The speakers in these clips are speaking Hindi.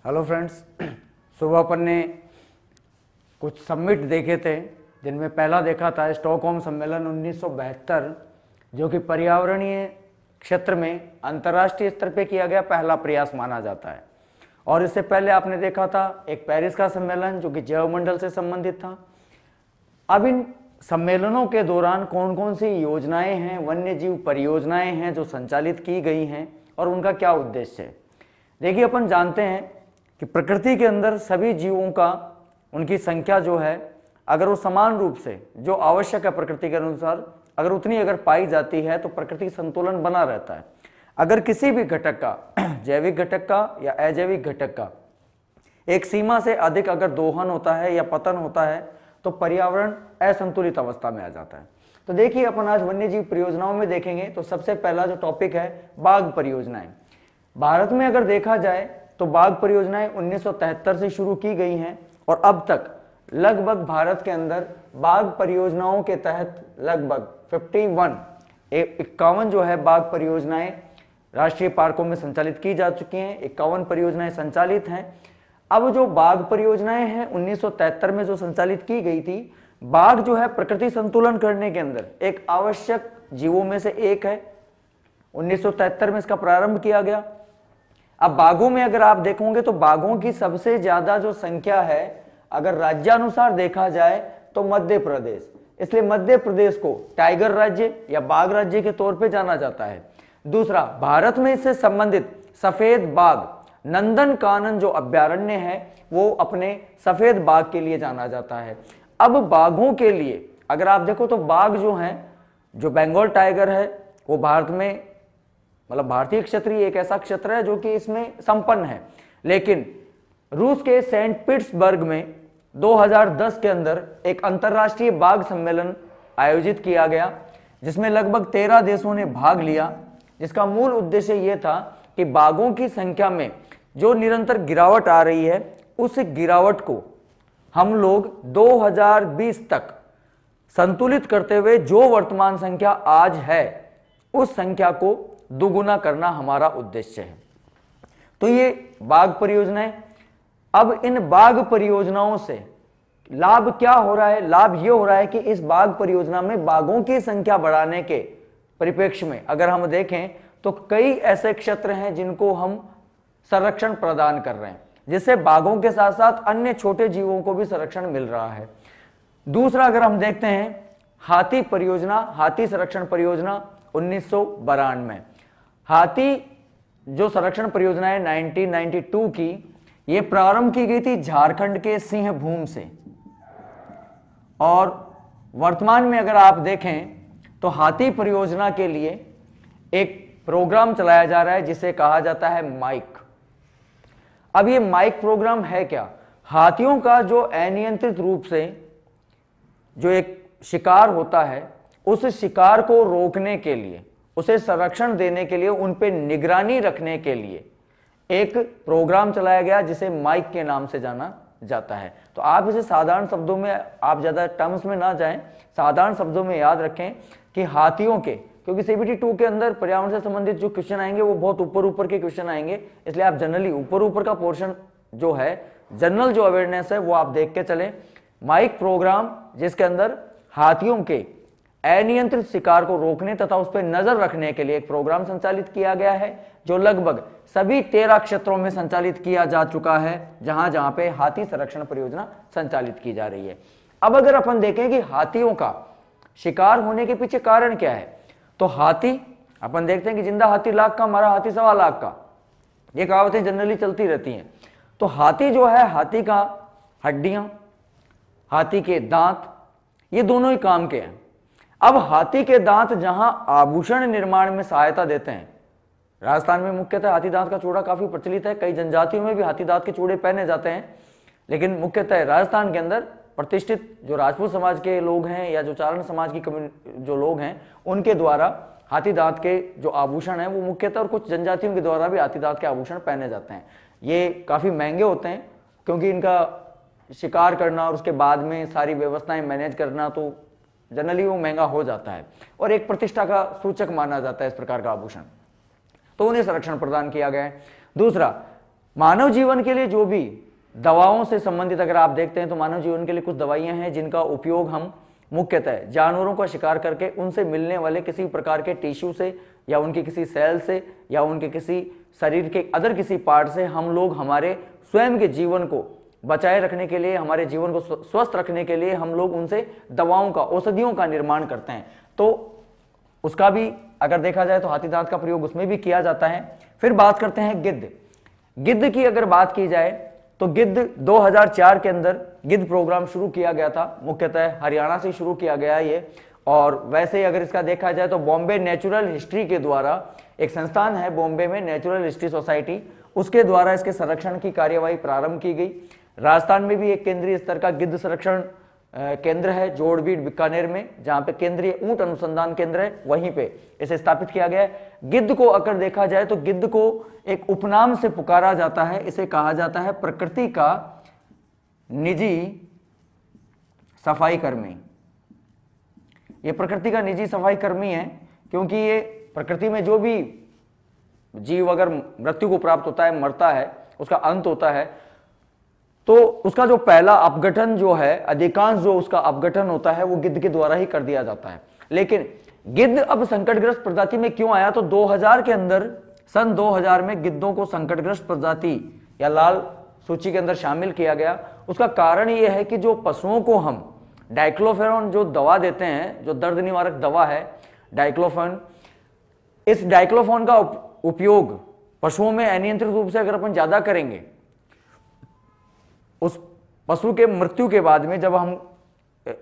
हेलो फ्रेंड्स, सुबह अपन ने कुछ समिट देखे थे, जिनमें पहला देखा था स्टॉकहोम सम्मेलन 1972, जो कि पर्यावरणीय क्षेत्र में अंतर्राष्ट्रीय स्तर पे किया गया पहला प्रयास माना जाता है। और इससे पहले आपने देखा था एक पेरिस का सम्मेलन, जो कि जैवमंडल से संबंधित था। अब इन सम्मेलनों के दौरान कौन कौन सी योजनाएं हैं, वन्य जीव परियोजनाएं हैं जो संचालित की गई हैं और उनका क्या उद्देश्य है। देखिए, अपन जानते हैं कि प्रकृति के अंदर सभी जीवों का, उनकी संख्या जो है, अगर वो समान रूप से जो आवश्यक है प्रकृति के अनुसार अगर उतनी अगर पाई जाती है तो प्रकृति संतुलन बना रहता है। अगर किसी भी घटक का, जैविक घटक का या अजैविक घटक का, एक सीमा से अधिक अगर दोहन होता है या पतन होता है तो पर्यावरण असंतुलित अवस्था में आ जाता है। तो देखिए, अपन आज वन्य जीव परियोजनाओं में देखेंगे तो सबसे पहला जो टॉपिक है बाघ परियोजनाएं। भारत में अगर देखा जाए तो बाघ परियोजनाएं 1973 से शुरू की गई हैं और अब तक लगभग भारत के अंदर बाघ परियोजनाओं के तहत लगभग 51 जो है बाघ परियोजनाएं राष्ट्रीय पार्कों में संचालित की जा चुकी हैं। 51 परियोजनाएं संचालित हैं। अब जो बाघ परियोजनाएं हैं 1973 में जो संचालित की गई थी, बाघ जो है प्रकृति संतुलन करने के अंदर एक आवश्यक जीवों में से एक है। 1973 में इसका प्रारंभ किया गया। अब बाघों में अगर आप देखोगे तो बाघों की सबसे ज्यादा जो संख्या है अगर राज्यानुसार देखा जाए तो मध्य प्रदेश, इसलिए मध्य प्रदेश को टाइगर राज्य या बाघ राज्य के तौर पे जाना जाता है। दूसरा, भारत में इससे संबंधित सफेद बाघ नंदन कानन जो अभ्यारण्य है वो अपने सफेद बाघ के लिए जाना जाता है। अब बाघों के लिए अगर आप देखो तो बाघ जो हैं, जो बंगाल टाइगर है वो भारत में, मतलब भारतीय क्षेत्रीय एक ऐसा क्षेत्र है जो कि इसमें संपन्न है। लेकिन रूस के सेंट पीटर्सबर्ग में 2010 के अंदर एक अंतरराष्ट्रीय बाघ सम्मेलन आयोजित किया गया, जिसमें लगभग 13 देशों ने भाग लिया, जिसका मूल उद्देश्य यह था कि बाघों की संख्या में जो निरंतर गिरावट आ रही है उस गिरावट को हम लोग 2020 तक संतुलित करते हुए जो वर्तमान संख्या आज है उस संख्या को दुगुना करना हमारा उद्देश्य है। तो ये बाघ परियोजनाएं। अब इन बाघ परियोजनाओं से लाभ क्या हो रहा है? लाभ ये हो रहा है कि इस बाघ परियोजना में बाघों की संख्या बढ़ाने के परिप्रेक्ष्य में अगर हम देखें तो कई ऐसे क्षेत्र हैं जिनको हम संरक्षण प्रदान कर रहे हैं, जिससे बाघों के साथ साथ अन्य छोटे जीवों को भी संरक्षण मिल रहा है। दूसरा, अगर हम देखते हैं हाथी परियोजना, हाथी संरक्षण परियोजना 1992, हाथी जो संरक्षण परियोजना है 1992 की, ये प्रारंभ की गई थी झारखंड के सिंहभूम से। और वर्तमान में अगर आप देखें तो हाथी परियोजना के लिए एक प्रोग्राम चलाया जा रहा है जिसे कहा जाता है माइक। अब ये माइक प्रोग्राम है क्या? हाथियों का जो अनियंत्रित रूप से जो एक शिकार होता है, उस शिकार को रोकने के लिए, उसे संरक्षण देने के लिए, उन पे निगरानी रखने के लिए एक प्रोग्राम चलाया गया जिसे माइक के नाम से जाना जाता है। तो आप इसे साधारण शब्दों में, आप ज्यादा टर्म्स में ना जाएं, साधारण शब्दों में याद रखें कि हाथियों के, क्योंकि CBT 2 के अंदर पर्यावरण से संबंधित जो क्वेश्चन आएंगे वो बहुत ऊपर ऊपर के क्वेश्चन आएंगे, इसलिए आप जनरली ऊपर ऊपर का पोर्शन जो है, जनरल जो अवेयरनेस है वो आप देख के चलें। माइक प्रोग्राम जिसके अंदर हाथियों के अनियंत्रित शिकार को रोकने तथा उस पर नजर रखने के लिए एक प्रोग्राम संचालित किया गया है, जो लगभग सभी 13 क्षेत्रों में संचालित किया जा चुका है जहां जहां पे हाथी संरक्षण परियोजना संचालित की जा रही है। अब अगर अपन देखें कि हाथियों का शिकार होने के पीछे कारण क्या है, तो हाथी, अपन देखते हैं कि जिंदा हाथी लाख का, मरा हाथी 1.25 लाख का, ये कहावतें जनरली चलती रहती हैं। तो हाथी जो है, हाथी का हड्डियां, हाथी के दांत, ये दोनों ही काम के हैं। अब हाथी के दांत जहां आभूषण निर्माण में सहायता देते हैं, राजस्थान में मुख्यतः हाथी दांत का चूड़ा काफी प्रचलित है, कई जनजातियों में भी हाथी दांत के चूड़े पहने जाते हैं, लेकिन मुख्यतः राजस्थान के अंदर प्रतिष्ठित जो राजपूत समाज के लोग हैं या जो चारण समाज की जो लोग हैं उनके द्वारा हाथी दांत के जो आभूषण हैं वो मुख्यतः, और कुछ जनजातियों के द्वारा भी हाथी दांत के आभूषण पहने जाते हैं। ये काफी महंगे होते हैं क्योंकि इनका शिकार करना और उसके बाद में सारी व्यवस्थाएं मैनेज करना तो जनरली वो महंगा हो जाता है और एक प्रतिष्ठा का सूचक माना जाता है इस प्रकार का आभूषण, तो उन्हें संरक्षण प्रदान किया गया है। दूसरा, मानव जीवन के लिए जो भी दवाओं से संबंधित अगर आप देखते हैं तो मानव जीवन के लिए कुछ दवाइयां हैं जिनका उपयोग हम मुख्यतः जानवरों का शिकार करके उनसे मिलने वाले किसी प्रकार के टिश्यू से या उनके किसी सेल से या उनके किसी शरीर के अदर किसी पार्ट से हम लोग हमारे स्वयं के जीवन को बचाए रखने के लिए, हमारे जीवन को स्वस्थ रखने के लिए हम लोग उनसे दवाओं का, औषधियों का निर्माण करते हैं। तो उसका भी अगर देखा जाए तो हाथी दांत का प्रयोग उसमें भी किया जाता है। फिर बात करते हैं गिद्ध। गिद्ध की अगर बात की जाए तो गिद्ध 2004 के अंदर गिद्ध प्रोग्राम शुरू किया गया था, मुख्यतः हरियाणा से शुरू किया गया ये। और वैसे अगर इसका देखा जाए तो बॉम्बे नेचुरल हिस्ट्री के द्वारा एक संस्थान है बॉम्बे में, नेचुरल हिस्ट्री सोसाइटी, उसके द्वारा इसके संरक्षण की कार्यवाही प्रारंभ की गई। राजस्थान में भी एक केंद्रीय स्तर का गिद्ध संरक्षण केंद्र है जोड़बीड़ बीकानेर में, जहां पे केंद्रीय ऊंट अनुसंधान केंद्र है, वहीं पे इसे स्थापित किया गया है। गिद्ध को अगर देखा जाए तो गिद्ध को एक उपनाम से पुकारा जाता है, इसे कहा जाता है प्रकृति का निजी सफाई कर्मी। ये प्रकृति का निजी सफाई कर्मी है क्योंकि ये प्रकृति में जो भी जीव अगर मृत्यु को प्राप्त होता है, मरता है, उसका अंत होता है, तो उसका जो पहला अपघटन जो है, अधिकांश जो उसका अपघटन होता है वो गिद्ध के द्वारा ही कर दिया जाता है। लेकिन गिद्ध अब संकटग्रस्त प्रजाति में क्यों आया? तो 2000 के अंदर, सन 2000 में गिद्धों को संकटग्रस्त प्रजाति या लाल सूची के अंदर शामिल किया गया। उसका कारण यह है कि जो पशुओं को हम डाइक्लोफेरॉन जो दवा देते हैं, जो दर्द निवारक दवा है डाइक्लोफेन, इस डाइक्लोफेन का उपयोग पशुओं में अनियंत्रित रूप से अगर अपन ज्यादा करेंगे, उस पशु के मृत्यु के बाद में जब हम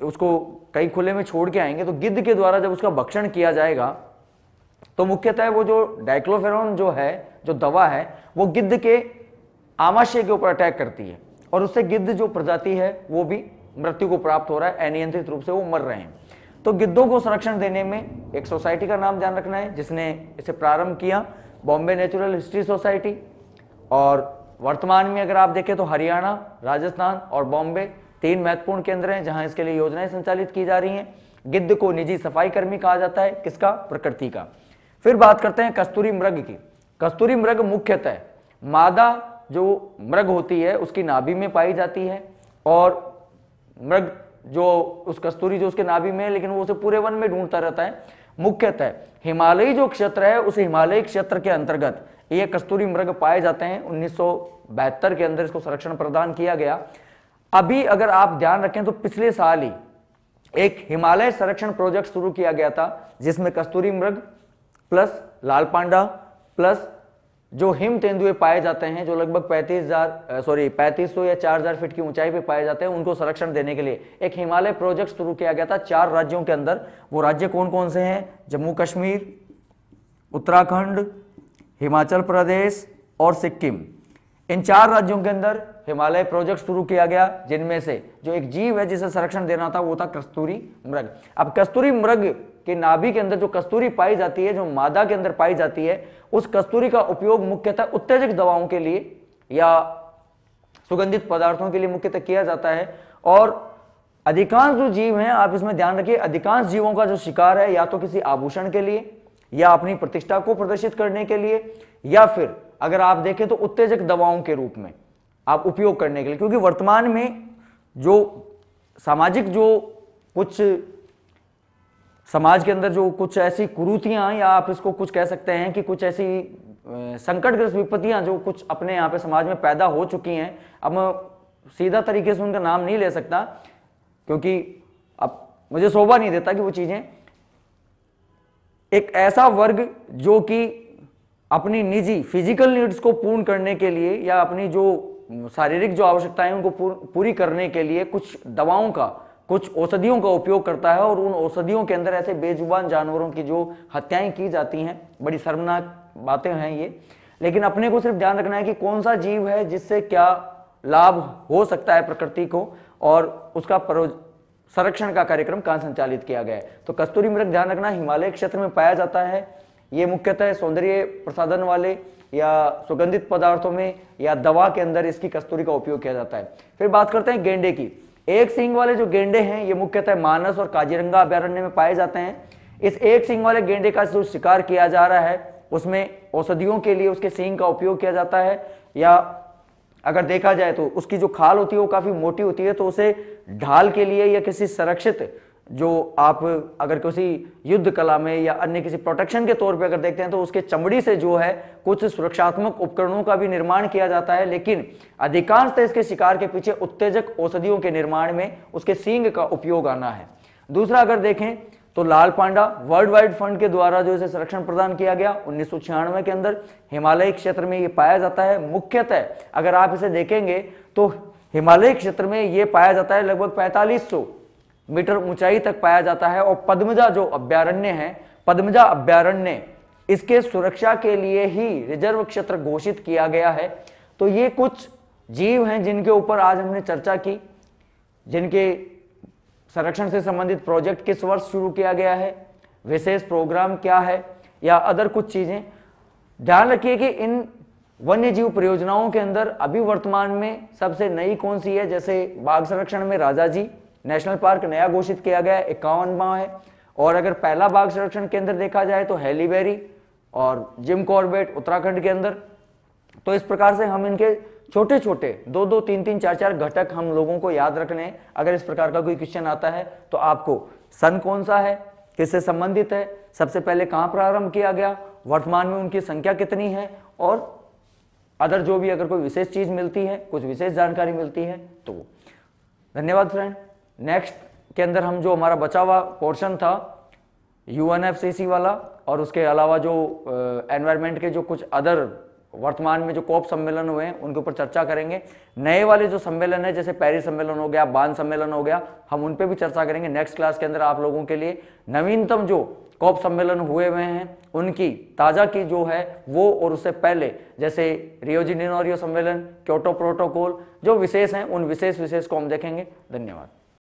उसको कहीं खुले में छोड़ के आएंगे तो गिद्ध के द्वारा जब उसका भक्षण किया जाएगा तो मुख्यतः वो जो डाइक्लोफेरॉन जो है, जो दवा है, वो गिद्ध के आमाशय के ऊपर अटैक करती है और उससे गिद्ध जो प्रजाति है वो भी मृत्यु को प्राप्त हो रहा है, अनियंत्रित रूप से वो मर रहे हैं। तो गिद्धों को संरक्षण देने में एक सोसाइटी का नाम ध्यान रखना है जिसने इसे प्रारंभ किया, बॉम्बे नेचुरल हिस्ट्री सोसाइटी। और वर्तमान में अगर आप देखें तो हरियाणा, राजस्थान और बॉम्बे 3 महत्वपूर्ण केंद्र हैं जहां इसके लिए योजनाएं संचालित की जा रही हैं। गिद्ध को निजी सफाई कर्मी कहा जाता है, किसका? प्रकृति का। फिर बात करते हैं कस्तूरी मृग की। कस्तूरी मृग मुख्यतः मादा जो मृग होती है उसकी नाभि में पाई जाती है और मृग जो उस कस्तूरी जो उसके नाभि में है, लेकिन वो उसे पूरे वन में ढूंढता रहता है। मुख्यतः हिमालयी जो क्षेत्र है उस हिमालयी क्षेत्र के अंतर्गत ये कस्तूरी मृग पाए जाते हैं। 1972 के अंदर इसको संरक्षण प्रदान किया गया। अभी अगर आप ध्यान रखें तो पिछले साल ही एक हिमालय संरक्षण प्रोजेक्ट शुरू किया गया था जिसमें कस्तूरी मृग प्लस लाल पांडा प्लस जो हिम तेंदुए पाए जाते हैं जो लगभग 3500 या 4000 फीट की ऊंचाई पे पाए जाते हैं, उनको संरक्षण देने के लिए एक हिमालय प्रोजेक्ट शुरू किया गया था 4 राज्यों के अंदर। वो राज्य कौन कौन से हैं? जम्मू कश्मीर, उत्तराखंड, हिमाचल प्रदेश और सिक्किम। इन 4 राज्यों के अंदर हिमालय प्रोजेक्ट शुरू किया गया जिनमें से जो एक जीव है जिसे संरक्षण देना था वो था कस्तूरी मृग। अब कस्तूरी मृग के नाभि के अंदर जो कस्तूरी पाई जाती है, जो मादा के अंदर पाई जाती है, उस कस्तूरी का उपयोग मुख्यतः उत्तेजक दवाओं के लिए या सुगंधित पदार्थों के लिए मुख्यतः किया जाता है। और अधिकांश जो जीव हैं, आप इसमें ध्यान रखिए, अधिकांश जीवों का जो शिकार है या तो किसी आभूषण के लिए या अपनी प्रतिष्ठा को प्रदर्शित करने के लिए या फिर अगर आप देखें तो उत्तेजक दवाओं के रूप में आप उपयोग करने के लिए। क्योंकि वर्तमान में जो सामाजिक जो कुछ समाज के अंदर जो कुछ ऐसी कुरीतियां या आप इसको कुछ कह सकते हैं कि कुछ ऐसी संकटग्रस्त विपत्तियां जो कुछ अपने यहाँ पे समाज में पैदा हो चुकी हैं, अब मैं सीधा तरीके से उनका नाम नहीं ले सकता क्योंकि अब मुझे शोभा नहीं देता कि वो चीजें, एक ऐसा वर्ग जो कि अपनी निजी फिजिकल नीड्स को पूर्ण करने के लिए या अपनी जो शारीरिक जो आवश्यकताएं उनको पूरी करने के लिए कुछ दवाओं का, कुछ औषधियों का उपयोग करता है और उन औषधियों के अंदर ऐसे बेजुबान जानवरों की जो हत्याएं की जाती हैं, बड़ी शर्मनाक बातें हैं ये। लेकिन अपने को सिर्फ ध्यान रखना है कि कौन सा जीव है जिससे क्या लाभ हो सकता है प्रकृति को और उसका संरक्षण का कार्यक्रम कहां संचालित किया गया है। तो कस्तूरी मृग ध्यान रखना हिमालय क्षेत्र में पाया जाता है। ये मुख्यतः सौंदर्य प्रसाधन वाले या सुगंधित पदार्थों में या दवा के अंदर इसकी कस्तूरी का उपयोग किया जाता है। फिर बात करते हैं गेंडे की। एक सींग वाले जो गेंडे हैं ये मुख्यतः मानस और काजीरंगा अभयारण्य में पाए जाते हैं। इस एक सींग वाले गेंडे का जो शिकार किया जा रहा है उसमें औषधियों के लिए उसके सींग का उपयोग किया जाता है, या अगर देखा जाए तो उसकी जो खाल होती है वो काफी मोटी होती है, तो उसे ढाल के लिए या किसी संरक्षित, जो आप अगर किसी युद्ध कला में या अन्य किसी प्रोटेक्शन के तौर पे अगर देखते हैं तो उसके चमड़ी से जो है कुछ सुरक्षात्मक उपकरणों का भी निर्माण किया जाता है, लेकिन अधिकांशतः इसके शिकार के पीछे उत्तेजक औषधियों के निर्माण में उसके सींग का उपयोग आना है। दूसरा अगर देखें तो लाल पांडा वर्ल्ड वाइड फंड के द्वारा जो इसे संरक्षण प्रदान किया गया 1996 के अंदर, हिमालय क्षेत्र में ये पाया जाता है। मुख्यतः अगर आप इसे देखेंगे तो हिमालय क्षेत्र में ये पाया जाता है लगभग 4500 मीटर ऊंचाई तक पाया जाता है। और पद्मजा जो अभ्यारण्य है, पद्मजा अभ्यारण्य इसके सुरक्षा के लिए ही रिजर्व क्षेत्र घोषित किया गया है। तो ये कुछ जीव हैं जिनके ऊपर आज हमने चर्चा की, जिनके संरक्षण से संबंधित प्रोजेक्ट किस वर्ष शुरू किया गया है, विशेष प्रोग्राम क्या है, या अदर कुछ चीजें। ध्यान रखिए कि इन वन्य जीव परियोजनाओं के अंदर अभी वर्तमान में सबसे नई कौन सी है, जैसे बाघ संरक्षण में राजाजी नेशनल पार्क नया घोषित किया गया है, 51वां है। और अगर पहला बाघ संरक्षण केंद्र देखा जाए तो हेलीबेरी और जिम कॉर्बेट उत्तराखंड के अंदर। तो इस प्रकार से हम इनके छोटे छोटे 2-2, 3-3, 4-4 घटक हम लोगों को याद रखने हैं। अगर इस प्रकार का कोई क्वेश्चन आता है तो आपको सन कौन सा है, किससे संबंधित है, सबसे पहले कहां प्रारंभ किया गया, वर्तमान में उनकी संख्या कितनी है, और अदर जो भी अगर कोई विशेष चीज मिलती है, कुछ विशेष जानकारी मिलती है तो। धन्यवाद फ्रेंड। नेक्स्ट के अंदर हम जो हमारा बचा हुआ पोर्शन था UNFCCC वाला, और उसके अलावा जो एनवायरनमेंट के जो कुछ अदर वर्तमान में जो कॉप सम्मेलन हुए हैं उनके ऊपर चर्चा करेंगे। नए वाले जो सम्मेलन है जैसे पेरिस सम्मेलन हो गया, बान सम्मेलन हो गया, हम उन पे भी चर्चा करेंगे। नेक्स्ट क्लास के अंदर आप लोगों के लिए नवीनतम जो कॉप सम्मेलन हुए हुए हैं उनकी ताजा की जो है वो, और उससे पहले जैसे रियो डी जेनेरियो सम्मेलन, क्योटो प्रोटोकॉल जो विशेष हैं उन विशेष को हम देखेंगे। धन्यवाद।